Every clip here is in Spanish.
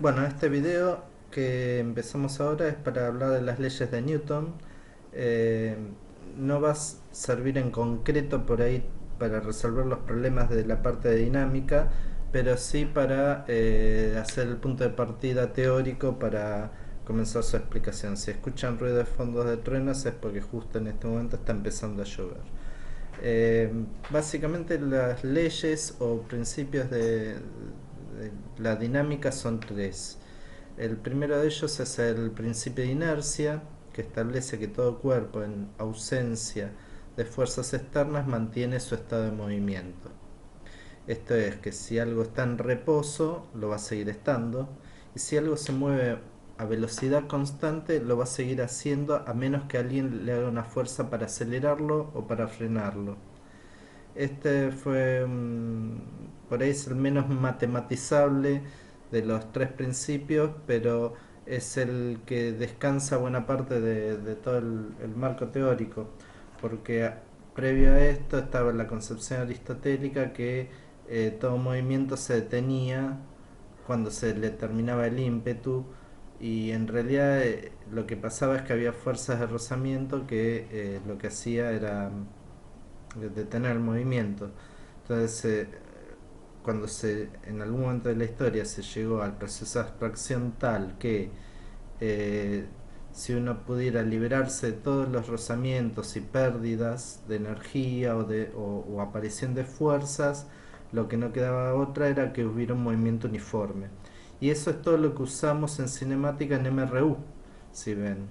Bueno, este video que empezamos ahora es para hablar de las leyes de Newton. Eh, no va a servir en concreto por ahí para resolver los problemas de la parte de dinámica, pero sí para hacer el punto de partida teórico para comenzar su explicación. Si escuchan ruido de fondos de truenos es porque justo en este momento está empezando a llover. Eh, Básicamente las leyes o principios de la dinámica son tres. El primero de ellos es el principio de inercia, que establece que todo cuerpo en ausencia de fuerzas externas mantiene su estado de movimiento. Esto es que si algo está en reposo, lo va a seguir estando, y si algo se mueve a velocidad constante, lo va a seguir haciendo a menos que alguien le haga una fuerza para acelerarlo o para frenarlo. Este fue, por ahí es el menos matematizable de los tres principios, pero es el que descansa buena parte de todo el marco teórico, porque previo a esto estaba la concepción aristotélica que todo movimiento se detenía cuando se le terminaba el ímpetu, y en realidad lo que pasaba es que había fuerzas de rozamiento que lo que hacía era detener el movimiento. Entonces, cuando en algún momento de la historia se llegó al proceso de abstracción tal que eh, si uno pudiera liberarse de todos los rozamientos y pérdidas de energía o aparición de fuerzas, lo que no quedaba otra era que hubiera un movimiento uniforme. Y eso es todo lo que usamos en cinemática en MRU. Si ven,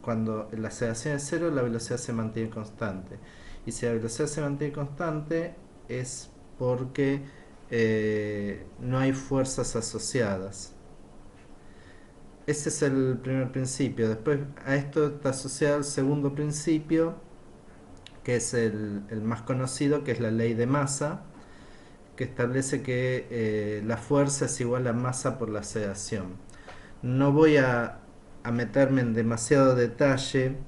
cuando la aceleración es cero, la velocidad se mantiene constante. Y si la velocidad se mantiene constante, es porque no hay fuerzas asociadas. Ese es el primer principio. Después a esto está asociado el segundo principio, que es el más conocido, que es la ley de masa, que establece que la fuerza es igual a masa por la aceleración. No voy a meterme en demasiado detalle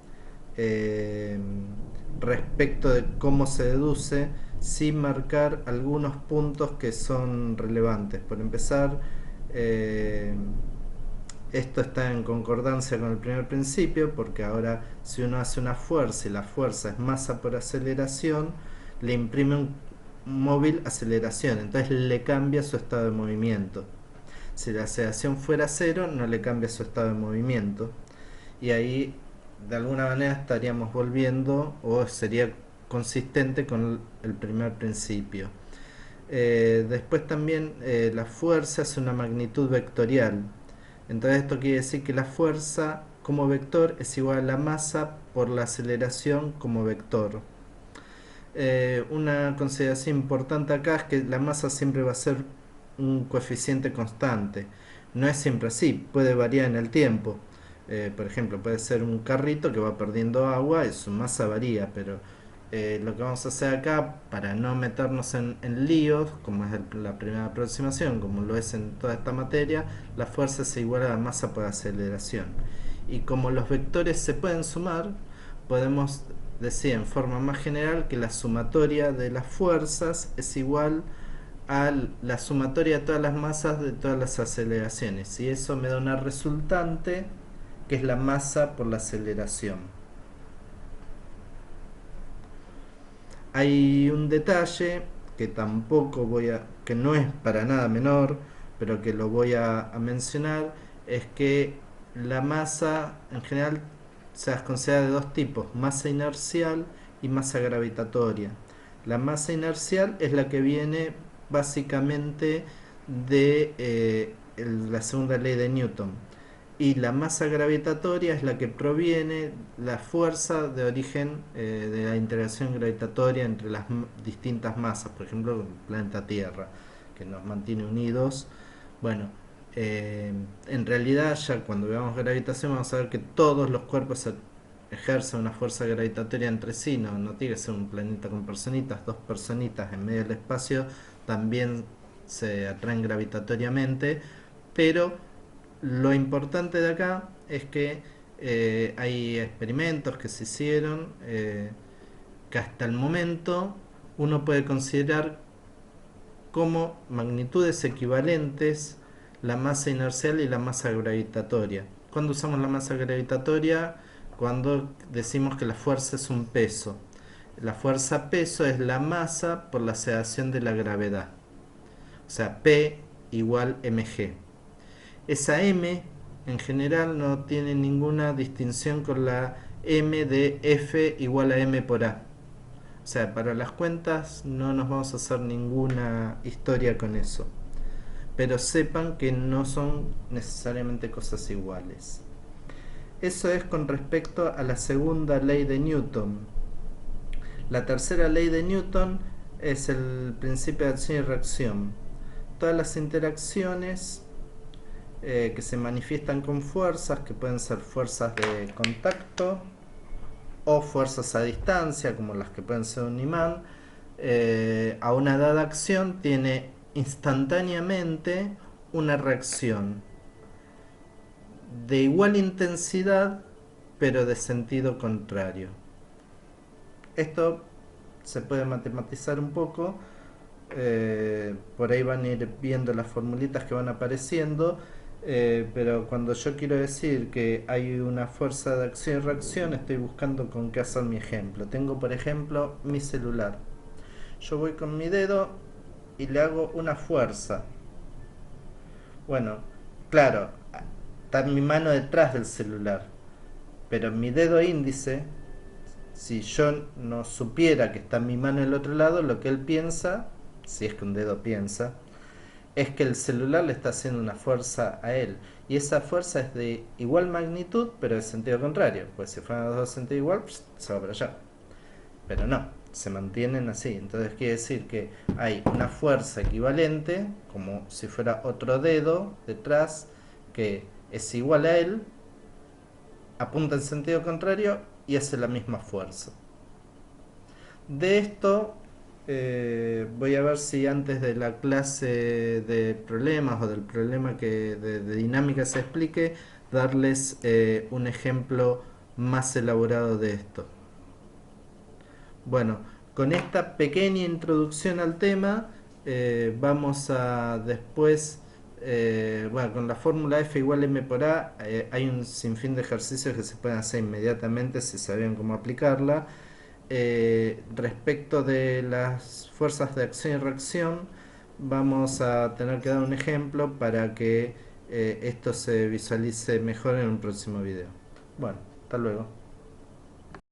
eh, respecto de cómo se deduce, sin marcar algunos puntos que son relevantes. Por empezar, eh, esto está en concordancia con el primer principio, porque ahora si uno hace una fuerza y la fuerza es masa por aceleración, le imprime un móvil aceleración, entonces le cambia su estado de movimiento. Si la aceleración fuera cero, no le cambia su estado de movimiento. Y ahí, de alguna manera, estaríamos volviendo, o sería consistente con el primer principio. Después también la fuerza es una magnitud vectorial. Entonces esto quiere decir que la fuerza como vector es igual a la masa por la aceleración como vector. Una consideración importante acá es que la masa siempre va a ser un coeficiente constante. No es siempre así, puede variar en el tiempo. Por ejemplo, puede ser un carrito que va perdiendo agua y su masa varía, pero lo que vamos a hacer acá, para no meternos en líos, como es la primera aproximación, como lo es en toda esta materia, la fuerza es igual a la masa por aceleración. Y como los vectores se pueden sumar, podemos decir en forma más general que la sumatoria de las fuerzas es igual a la sumatoria de todas las masas de todas las aceleraciones, y eso me da una resultante que es la masa por la aceleración. Hay un detalle que tampoco que no es para nada menor, pero que lo voy a mencionar, es que la masa en general se considera de dos tipos: masa inercial y masa gravitatoria. La masa inercial es la que viene básicamente de la segunda ley de Newton, y la masa gravitatoria es la que proviene la fuerza de origen de la interacción gravitatoria entre las distintas masas, por ejemplo el planeta Tierra, que nos mantiene unidos. Bueno, en realidad ya cuando veamos gravitación vamos a ver que todos los cuerpos ejercen una fuerza gravitatoria entre sí. No tiene que ser un planeta con personitas, dos personitas en medio del espacio también se atraen gravitatoriamente, pero lo importante de acá es que hay experimentos que se hicieron, que hasta el momento uno puede considerar como magnitudes equivalentes la masa inercial y la masa gravitatoria. ¿Cuándo usamos la masa gravitatoria? Cuando decimos que la fuerza es un peso. La fuerza peso es la masa por la aceleración de la gravedad. O sea, P igual mg. Esa m en general no tiene ninguna distinción con la m de F igual a m por A. O sea, para las cuentas no nos vamos a hacer ninguna historia con eso. Pero sepan que no son necesariamente cosas iguales. Eso es con respecto a la segunda ley de Newton. La tercera ley de Newton es el principio de acción y reacción. Todas las interacciones que se manifiestan con fuerzas, que pueden ser fuerzas de contacto o fuerzas a distancia, como las que pueden ser un imán, a una dada acción tiene instantáneamente una reacción de igual intensidad pero de sentido contrario. Esto se puede matematizar un poco, por ahí van a ir viendo las formulitas que van apareciendo, pero cuando yo quiero decir que hay una fuerza de acción y reacción, estoy buscando con qué hacer mi ejemplo. Tengo, por ejemplo, mi celular. Yo voy con mi dedo y le hago una fuerza. Bueno, claro, está mi mano detrás del celular, pero mi dedo índice, si yo no supiera que está mi mano del otro lado, lo que él piensa, si es que un dedo piensa, es que el celular le está haciendo una fuerza a él. Y esa fuerza es de igual magnitud, pero de sentido contrario. Pues si fueran los dos sentidos igual, se va para allá. Pero no, se mantienen así. Entonces quiere decir que hay una fuerza equivalente, como si fuera otro dedo detrás, que es igual a él, apunta en sentido contrario y hace la misma fuerza. De esto voy a ver si antes de la clase de problemas o del problema que de dinámica se explique, darles un ejemplo más elaborado de esto. Bueno, con esta pequeña introducción al tema, vamos a después, bueno, con la fórmula F igual M por A, hay un sinfín de ejercicios que se pueden hacer inmediatamente si saben cómo aplicarla. Respecto de las fuerzas de acción y reacción, vamos a tener que dar un ejemplo para que esto se visualice mejor en un próximo video. Bueno, hasta luego.